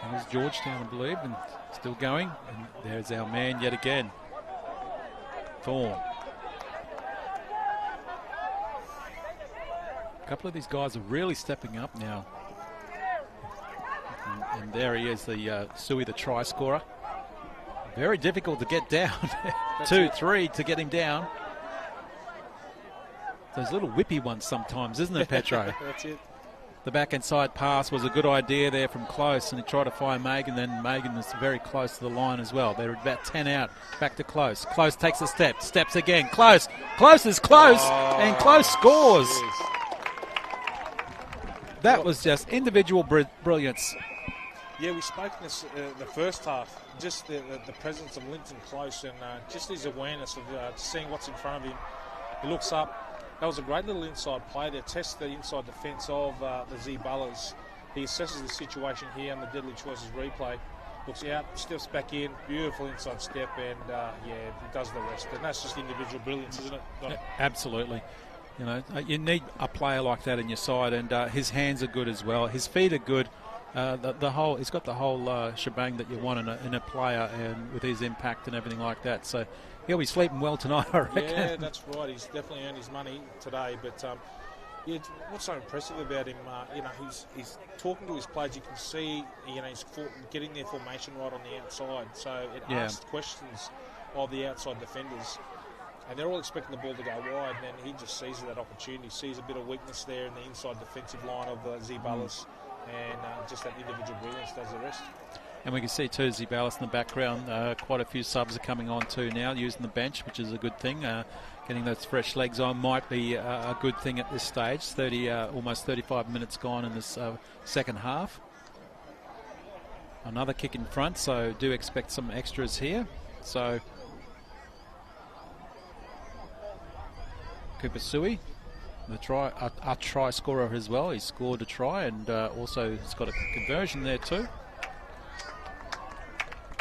[SPEAKER 1] That was Georgetown, I believe, and still going. And there's our man yet again, Thorne. A couple of these guys are really stepping up now. And there he is, the Sui, the try scorer. Very difficult to get down. 2-3 to get him down. Those little whippy ones sometimes, isn't it, Petro?
[SPEAKER 2] That's it.
[SPEAKER 1] The back inside pass was a good idea there from Close, and he tried to find Megan, then Megan was very close to the line as well. They're about 10 out, back to Close. Close takes a step, steps again. Close is close, and Close scores.
[SPEAKER 2] Geez.
[SPEAKER 1] That was just individual brilliance.
[SPEAKER 2] Yeah, we spoke in this, the first half, just the presence of Linton Close, and just his awareness of seeing what's in front of him. He looks up. That was a great little inside play there. Tests the inside defence of the Zeibalas. He assesses the situation here on the deadly choices replay. Looks out, steps back in, beautiful inside step, and does the rest. And that's just individual brilliance, isn't it?
[SPEAKER 1] Absolutely. You know, you need a player like that in your side, and his hands are good as well. His feet are good. He's got the whole shebang that you want in a player, and with his impact and everything like that. So he'll be sleeping well tonight, I reckon.
[SPEAKER 2] Yeah, that's right. He's definitely earned his money today. But what's so impressive about him, he's talking to his players. You can see, he's getting their formation right on the outside. So it asks questions of the outside defenders. And they're all expecting the ball to go wide, and then he just sees that opportunity, sees a bit of weakness there in the inside defensive line of Zeibalas, and just that individual brilliance does the rest.
[SPEAKER 1] And we can see too, Zeibalas in the background, quite a few subs are coming on too now, using the bench, which is a good thing. Getting those fresh legs on might be a good thing at this stage. Almost 35 minutes gone in this second half. Another kick in front, so do expect some extras here. So Cooper Suey, a try scorer as well. He scored a try and also has got a conversion there too.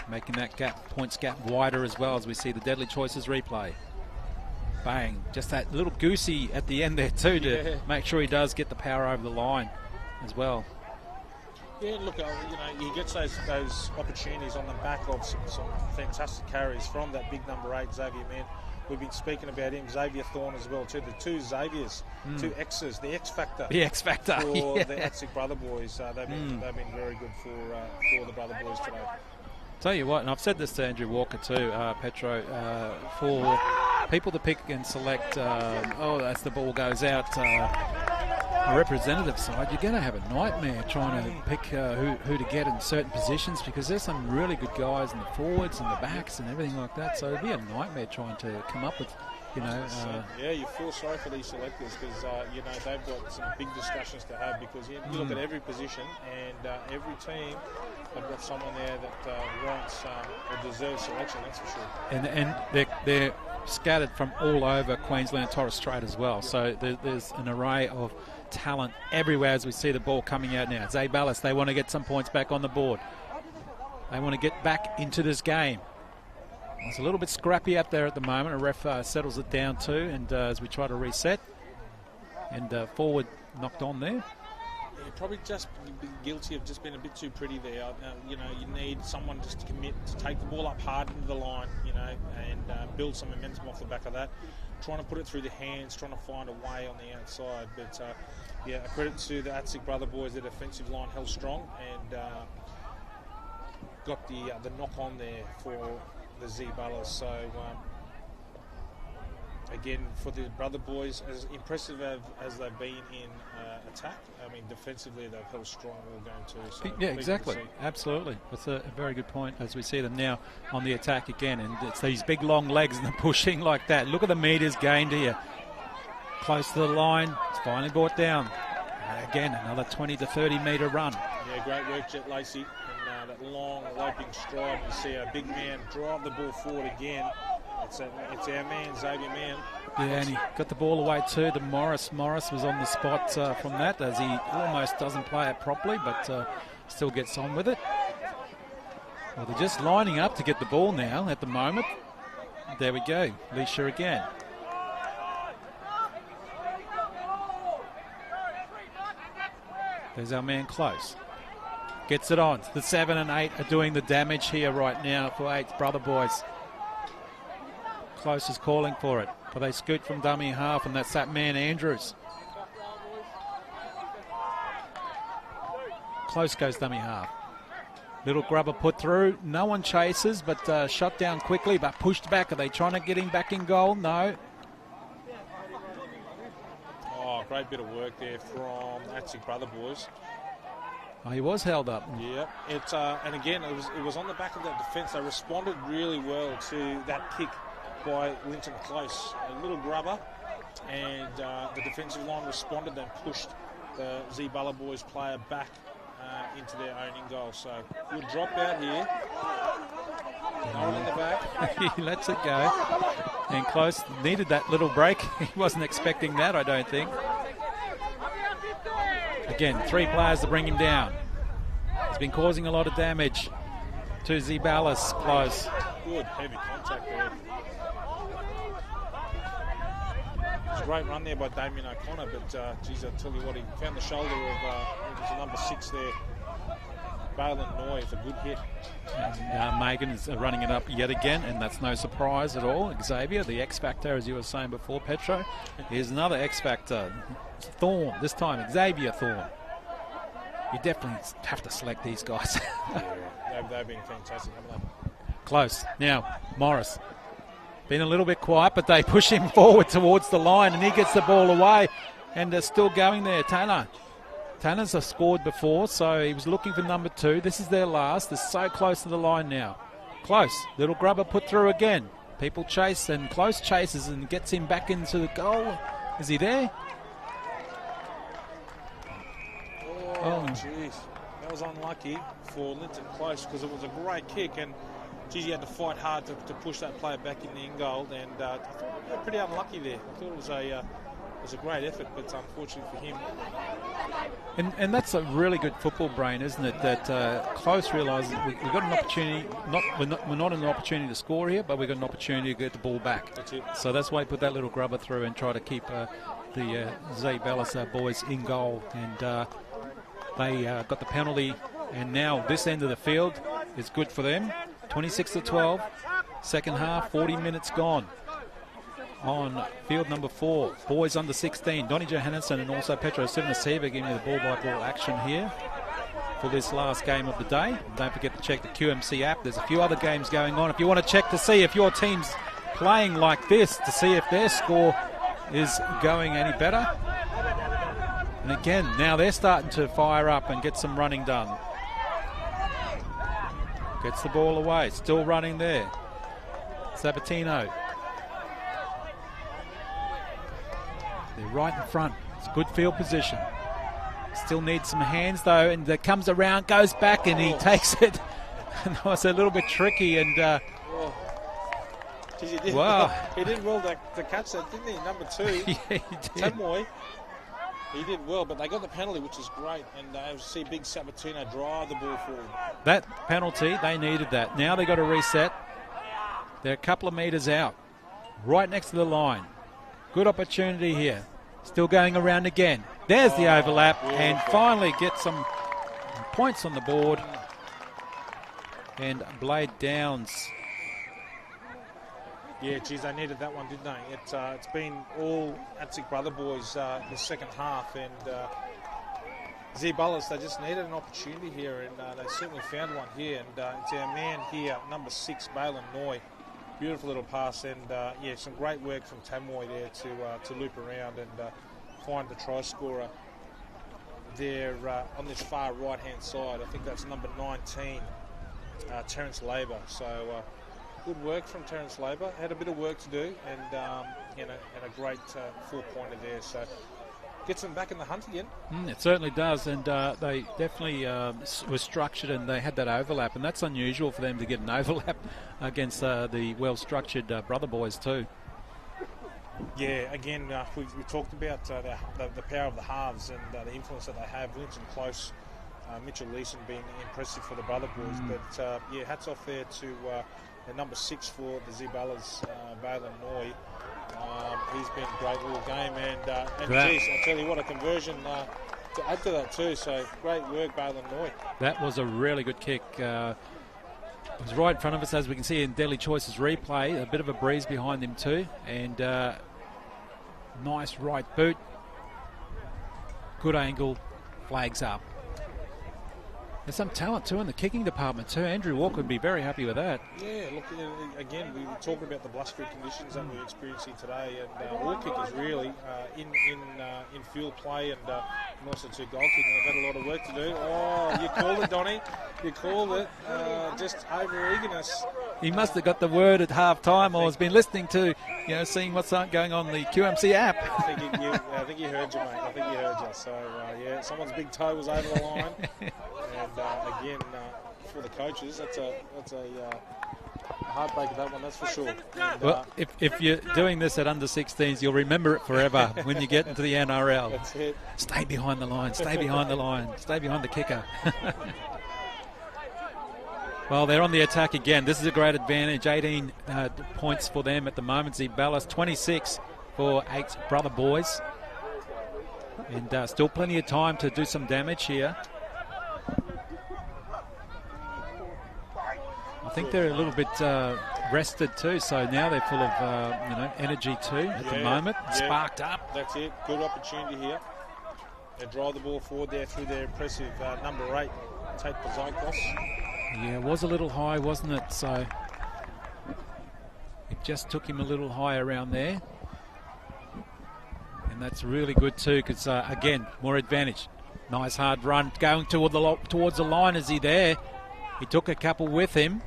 [SPEAKER 1] Making that points gap wider as well as we see the deadly choices replay. Bang, just that little goosey at the end there too to make sure he does get the power over the line as well.
[SPEAKER 2] Yeah, look, he gets those opportunities on the back of some fantastic carries from that big number 8, Xavier Mann. We've been speaking about him, Xavier Thorne as well too. The two Xaviers, two X's, the X Factor.
[SPEAKER 1] The X Factor
[SPEAKER 2] for the ATSICHS brother boys. They've been very good for the brother boys today.
[SPEAKER 1] Tell you what, and I've said this to Andrew Walker too, Petro, for people to pick and select, as the ball goes out, a representative side, you're going to have a nightmare trying to pick who to get in certain positions, because there's some really good guys in the forwards and the backs and everything like that, so it'd be a nightmare trying to come up with,
[SPEAKER 2] yeah, you feel sorry for these selectors because, they've got some big discussions to have, because you look at every position and every team, they've got someone there that wants or deserves selection, that's for sure.
[SPEAKER 1] And they're scattered from all over Queensland and Torres Strait as well, so there's an array of talent everywhere as we see the ball coming out now. Zeibalas, they want to get some points back on the board. They want to get back into this game. It's a little bit scrappy out there at the moment. A ref settles it down too, and as we try to reset, and forward knocked on there.
[SPEAKER 2] Yeah, probably just guilty of just being a bit too pretty there. You need someone just to commit to take the ball up hard into the line, and build some momentum off the back of that. Trying to put it through the hands, trying to find a way on the outside. But a credit to the ATSICHS brother boys. Their defensive line held strong and got the knock on there for the Zeibalas. So again, for the brother boys, as impressive as they've been in attack, I mean defensively they've held strong all game too. So
[SPEAKER 1] yeah, exactly, absolutely. That's a very good point as we see them now on the attack again, and it's these big long legs and the pushing like that. Look at the meters gained here. Close to the line, it's finally brought down. Again, another 20 to 30 metre run.
[SPEAKER 2] Yeah, great work, Jet Lacey. And that long loping stride, you see a big man drive the ball forward again. It's our man, Xavier Mann.
[SPEAKER 1] Yeah, and he got the ball away too to Morris. Morris was on the spot from that, as he almost doesn't play it properly, but still gets on with it. Well, they're just lining up to get the ball now at the moment. There we go, Leisha again. There's our man Close. Gets it on. The 7 and 8 are doing the damage here right now for 8's brother boys. Close is calling for it, but they scoot from dummy half, and that's that man Andrews. Close goes dummy half. Little grubber put through. No one chases, but shut down quickly, but pushed back. Are they trying to get him back in goal? No.
[SPEAKER 2] Oh, great bit of work there from ATSICHS brother boys.
[SPEAKER 1] Oh, he was held up.
[SPEAKER 2] Yeah, and again, it was on the back of that defence. They responded really well to that kick by Linton Close. A little grubber, and the defensive line responded and pushed the Zeibalas boys player back into their own in goal. So good drop out here. No one in the back.
[SPEAKER 1] He lets it go. And Close needed that little break. He wasn't expecting that, I don't think. Again, 3 players to bring him down. He's been causing a lot of damage to Zeibalas. Close.
[SPEAKER 2] Good heavy contact there. It was a great run there by Damien O'Connor, but geez, I tell you what, he found the shoulder of it was number 6 there. Balin Noy with a good hit.
[SPEAKER 1] And Megan is running it up yet again, and that's no surprise at all. Xavier, the X Factor, as you were saying before, Petro. Here's another X Factor. Thorne, this time Xavier Thorne. You definitely have to select these guys.
[SPEAKER 2] Yeah, they've been fantastic, haven't they?
[SPEAKER 1] Close. Now, Morris been a little bit quiet, but they push him forward towards the line, and he gets the ball away, and they're still going there. Tanner's scored before, so he was looking for number 2. This is their last. They're so close to the line now. Close. Little grubber put through again. People chase, and Close chases and gets him back into the goal. Is he there?
[SPEAKER 2] Oh, jeez. That was unlucky for Linton Close because it was a great kick, and geez, he had to fight hard to push that player back in the end goal, and I thought they were pretty unlucky there. I thought it was a great effort, but unfortunately for him.
[SPEAKER 1] And that's a really good football brain, isn't it? That Close realises we've got an opportunity. We're not in an opportunity to score here, but we've got an opportunity to get the ball back.
[SPEAKER 2] That's it.
[SPEAKER 1] So that's why he put that little grubber through and try to keep the Zeibalas boys in goal. And they got the penalty, and now this end of the field is good for them. 26-12, second half, 40 minutes gone. On field number 4, boys under 16, Donny Johannesson and also Petro Sivanasiva giving you the ball-by-ball action here for this last game of the day. Don't forget to check the QMC app. There's a few other games going on. If you want to check to see if your team's playing like this, to see if their score is going any better. And again, now they're starting to fire up and get some running done. Gets the ball away, still running there. Sabatino. They're right in front. It's a good field position. Still needs some hands though, and that comes around, goes back, and he takes it. And that was a little bit tricky, and
[SPEAKER 2] Jeez, he did
[SPEAKER 1] wow.
[SPEAKER 2] He did well to catch that, didn't he? Number 2.
[SPEAKER 1] Yeah, he did.
[SPEAKER 2] Tamoy. He did well, but they got the penalty, which is great, and I see big Sabatino drive the ball forward.
[SPEAKER 1] That penalty, they needed that. Now they've got to reset. They're a couple of metres out, right next to the line. Good opportunity here. Still going around again. There's the overlap, and finally get some points on the board. And Blade Downs.
[SPEAKER 2] Yeah, geez, they needed that one, didn't they? It's been all ATSICHS brother boys the second half, and Zeibalas, they just needed an opportunity here, and they certainly found one here. And it's our man here, number 6, Balin Noy. Beautiful little pass, and yeah, some great work from Tamoy there to loop around and find the try scorer there on this far right-hand side. I think that's number 19, Terence Labour. So good work from Terence Labour. Had a bit of work to do, and you know, and a great 4-pointer there. So gets them back in the hunt again.
[SPEAKER 1] It certainly does, and they definitely were structured, and they had that overlap, and that's unusual for them to get an overlap against the well-structured brother boys too.
[SPEAKER 2] Yeah, again, we talked about the power of the halves and the influence that they have. Linton Close, Mitchell Leeson being impressive for the brother boys, but yeah, hats off there to the number 6 for the Zeibalas, Balin Noy. He's been a great little game, and geez, I tell you what, a conversion to add to that too. So great work, Balin Noy.
[SPEAKER 1] That was a really good kick. It was right in front of us, as we can see in Deadly Choice's replay. A bit of a breeze behind him too, and nice right boot. Good angle, flags up. There's some talent too in the kicking department too. Andrew Walker would be very happy with that.
[SPEAKER 2] Yeah, look, again, we were talking about the blustery conditions that we're experiencing today, and all kickers really in field play, and also to goal kicking. They've had a lot of work to do. Oh, you called it, Donny. You called it. Just over eagerness.
[SPEAKER 1] He must have got the word at half time, or has been listening to, seeing what's going on the QMC app.
[SPEAKER 2] I think he heard you, mate. I think he heard you. So yeah, someone's big toe was over the line. And again, for the coaches, that's a heartbreaker, that one, that's for sure. And,
[SPEAKER 1] well, if you're doing this at under 16s, you'll remember it forever when you get into the NRL.
[SPEAKER 2] That's it.
[SPEAKER 1] Stay behind the line, stay behind the line, stay behind the kicker. Well, they're on the attack again. This is a great advantage. 18 points for them at the moment. Zeibalas 26 for ATSICHS brother boys. And still plenty of time to do some damage here. I think they're a little bit rested too, so now they're full of energy too at the moment. Sparked up.
[SPEAKER 2] That's it. Good opportunity here. They drive the ball forward there through their impressive number 8, Tate Pazikos.
[SPEAKER 1] Yeah, it was a little high, wasn't it? So It just took him a little high around there. And that's really good too, because again, more advantage. Nice hard run going towards the line. Is he there? He took a couple with him.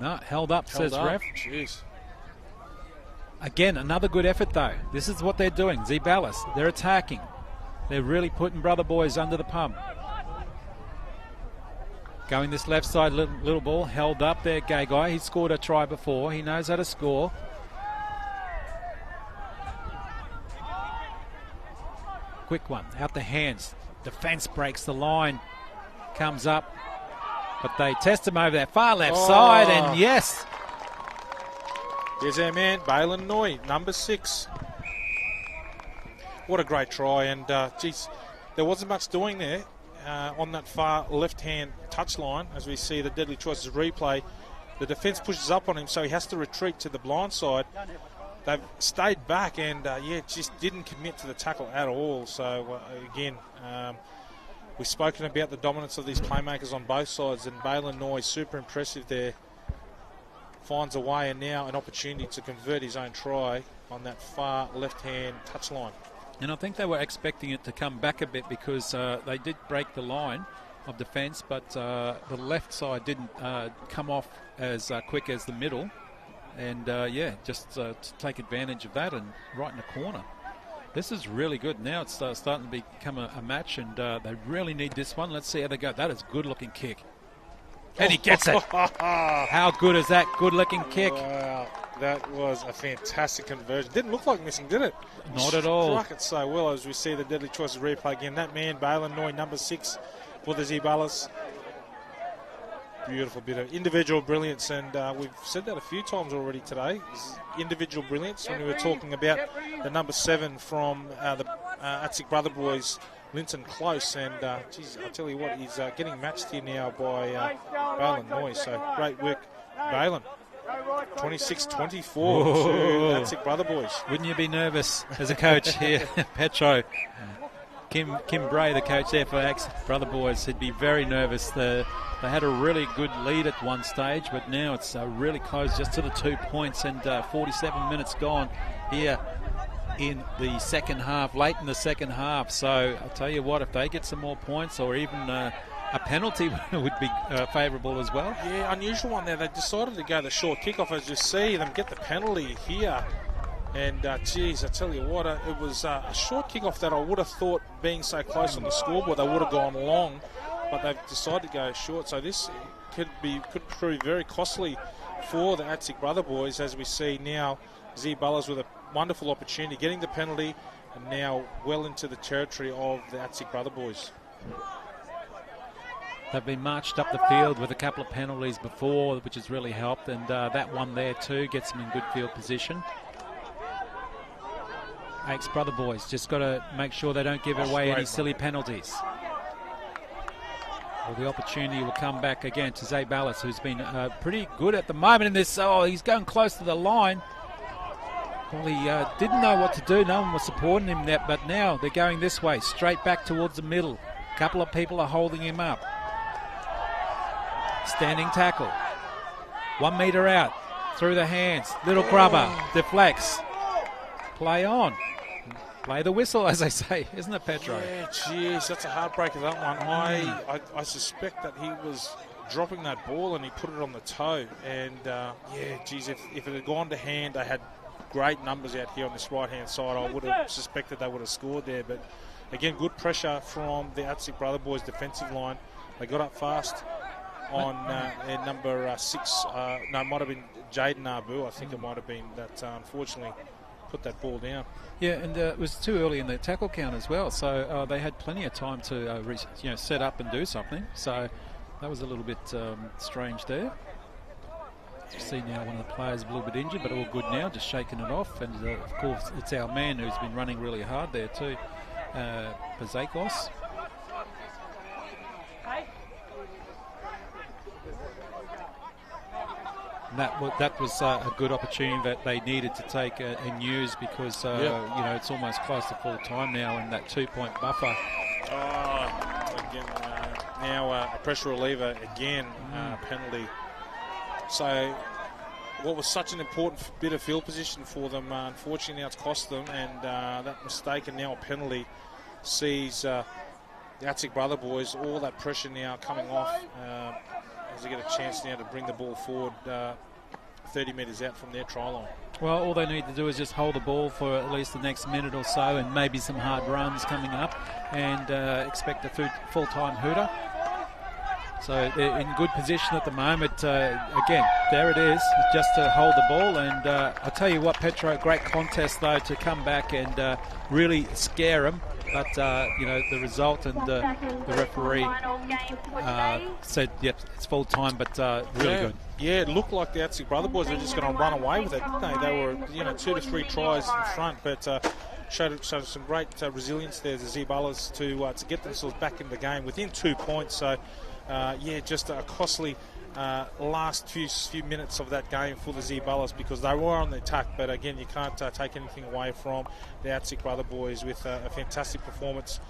[SPEAKER 1] No, held up, says ref.
[SPEAKER 2] Jeez.
[SPEAKER 1] Again, another good effort though. This is what they're doing. Zeibalas, they're attacking. They're really putting brother boys under the pump. Going this left side, little ball, held up there, Gay Guy. He scored a try before. He knows how to score. Quick one, out the hands. Defence breaks the line. Comes up. But they test him over that far left side, and yes.
[SPEAKER 2] There's our man, Balin Noy, number 6. What a great try, and geez, there wasn't much doing there on that far left-hand touchline. As we see the Deadly Choices replay, the defence pushes up on him, so he has to retreat to the blind side. They've stayed back and, just didn't commit to the tackle at all. So, again, we've spoken about the dominance of these playmakers on both sides, and Balin Noy, super impressive there. Finds a way, and now an opportunity to convert his own try on that far left-hand touchline.
[SPEAKER 1] And I think they were expecting it to come back a bit, because they did break the line of defence, but the left side didn't come off as quick as the middle. And just to take advantage of that, and right in the corner. This is really good. Now it's starting to become a match, and they really need this one. Let's see how they go. That is a good-looking kick. And he gets it. How good is that good-looking kick?
[SPEAKER 2] Wow, that was a fantastic conversion. Didn't look like missing, did it?
[SPEAKER 1] Not at all.
[SPEAKER 2] Struck it so well, as we see the Deadly Choices replay again. That man, Balin Noy, number 6 for the Zeibalas. Beautiful bit of individual brilliance, and we've said that a few times already today. Individual brilliance, when we were talking about the number 7 from the ATSICHS brother boys, Linton Close, and geez, I tell you what, he's getting matched here now by Balin Noy. So great work, Balin. 26-24 to ATSICHS brother boys.
[SPEAKER 1] Wouldn't you be nervous as a coach here, Petro? Kim Bray, the coach there for ATSICHS brother boys, he'd be very nervous. They had a really good lead at one stage, but now it's really close, just to the 2 points, and 47 minutes gone here in the second half, late in the second half. So I'll tell you what, if they get some more points, or even a penalty would be favourable as well.
[SPEAKER 2] Yeah, unusual one there. They decided to go the short kickoff, as you see them get the penalty here. And, geez, I tell you what, it was a short kickoff that I would have thought, being so close on the scoreboard, they would have gone long. But they've decided to go short, so this could prove very costly for the ATSICHS brother boys, as we see now Zeibalas with a wonderful opportunity, getting the penalty, and now well into the territory of the ATSICHS brother boys.
[SPEAKER 1] They've been marched up the field with a couple of penalties before, which has really helped, and that one there too gets them in good field position. ATSICHS brother boys just got to make sure they don't give away any silly penalties. Well, the opportunity will come back again to Zeibalas, who's been pretty good at the moment in this. Oh, he's going close to the line. Well, he didn't know what to do. No one was supporting him there, but now they're going this way, straight back towards the middle. A couple of people are holding him up. Standing tackle. 1 metre out, through the hands. Little grubber, deflects. Play on. Play the whistle, as they say, isn't it, Petro?
[SPEAKER 2] Yeah, geez, that's a heartbreaker, that one. I suspect that he was dropping that ball and he put it on the toe. And, geez, if it had gone to hand, they had great numbers out here on this right-hand side. I would have suspected they would have scored there. But, again, good pressure from the ATSICHS brother boys' defensive line. They got up fast on number 6. No, it might have been Jaden Abu. I think it might have been that, unfortunately, put that ball down.
[SPEAKER 1] Yeah, and it was too early in the tackle count as well, so they had plenty of time to set up and do something. So that was a little bit strange there. You see now one of the players a little bit injured, but all good now, just shaking it off. And of course, it's our man who's been running really hard there too, ATSICHS. That was a good opportunity that they needed to take and use, because it's almost close to full time now, and that 2-point buffer.
[SPEAKER 2] Again, now a pressure reliever again, penalty. So what was such an important bit of field position for them. Unfortunately, now it's cost them, and that mistake and now a penalty sees the ATSICHS brother boys, all that pressure now coming off as they get a chance now to bring the ball forward 30 metres out from their try line.
[SPEAKER 1] Well, all they need to do is just hold the ball for at least the next minute or so, and maybe some hard runs coming up, and expect a full-time hooter. So they're in good position at the moment. Again, there it is, just to hold the ball. And I'll tell you what, Petro, great contest, though, to come back and really scare them. But, you know, the result and the referee said, yep, it's full time, but really good.
[SPEAKER 2] Yeah, it looked like the ATSICHS brother boys were just going to run away with it, didn't they? They were, you know, 2 to 3 tries in front, but showed some great resilience there, the Zeibalas, to get themselves back in the game within 2 points. So, yeah, just a costly last few minutes of that game for the Zeibalas, because they were on the attack, but again, you can't take anything away from the ATSICHS brother boys with a fantastic performance.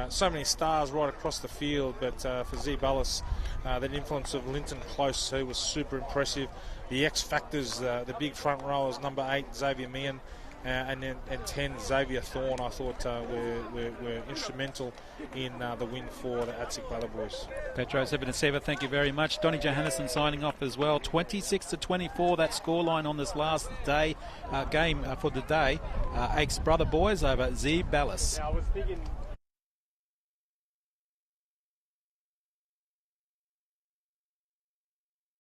[SPEAKER 2] So many stars right across the field, but for Zeibalas, that influence of Linton Close, who was super impressive. The X factors, the big front rowers, number 8 Xavier Meehan, and 10 Xavier Thorne, I thought were instrumental in the win for the ATSICHS brother boys.
[SPEAKER 1] Petro 7-7, thank you very much. Donnie Johannesson signing off as well. 26-24, that scoreline on this last day game for the day. ATSICHS brother boys over Zeibalas.
[SPEAKER 15] Yeah, I was thinking